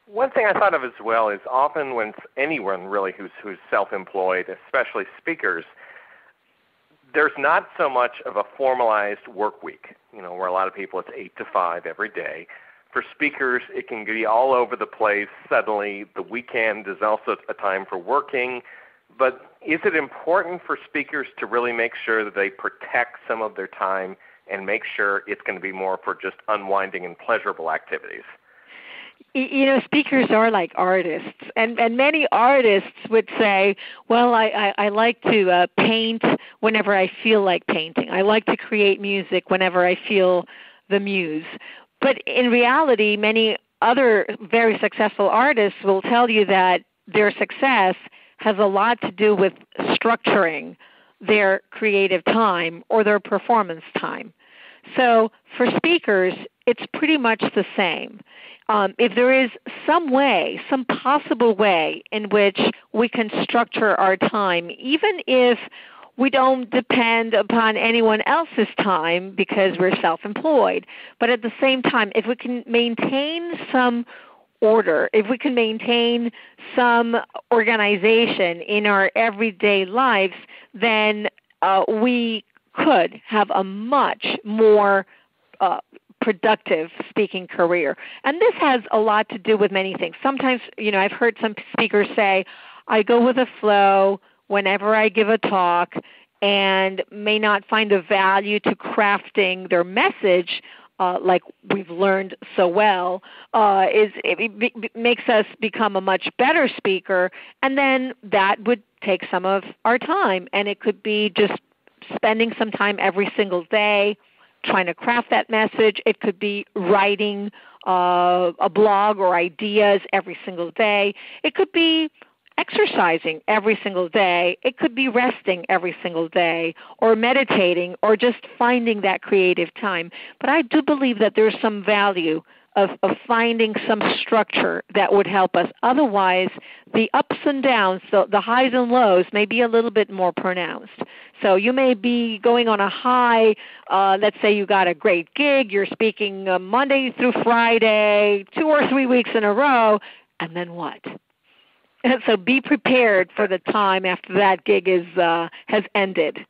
One thing I thought of as well is often when anyone really who's self-employed, especially speakers, there's not so much of a formalized work week, where a lot of people it's 8 to 5 every day. For speakers, it can be all over the place. Suddenly the weekend is also a time for working. But is it important for speakers to really make sure that they protect some of their time and make sure it's going to be more for just unwinding and pleasurable activities? Speakers are like artists, and many artists would say, well, I like to paint whenever I feel like painting. I like to create music whenever I feel the muse. But in reality, many other very successful artists will tell you that their success has a lot to do with structuring their creative time or their performance time. So for speakers, it's pretty much the same. If there is some way, some possible way in which we can structure our time, even if we don't depend upon anyone else's time because we're self-employed, but at the same time, if we can maintain some order, if we can maintain some organization in our everyday lives, then we could have a much more productive speaking career. And this has a lot to do with many things. Sometimes, I've heard some speakers say, I go with the flow whenever I give a talk and may not find a value to crafting their message like we've learned so well, it makes us become a much better speaker, and then that would take some of our time. And it could be just spending some time every single day trying to craft that message. It could be writing a blog or ideas every single day. It could be exercising every single day. It could be resting every single day, or meditating, or just finding that creative time. But I do believe that there's some value of finding some structure that would help us. Otherwise, the ups and downs, the highs and lows may be a little bit more pronounced. So you may be going on a high, let's say you got a great gig, you're speaking Monday through Friday, 2 or 3 weeks in a row, and then what? So be prepared for the time after that gig has ended.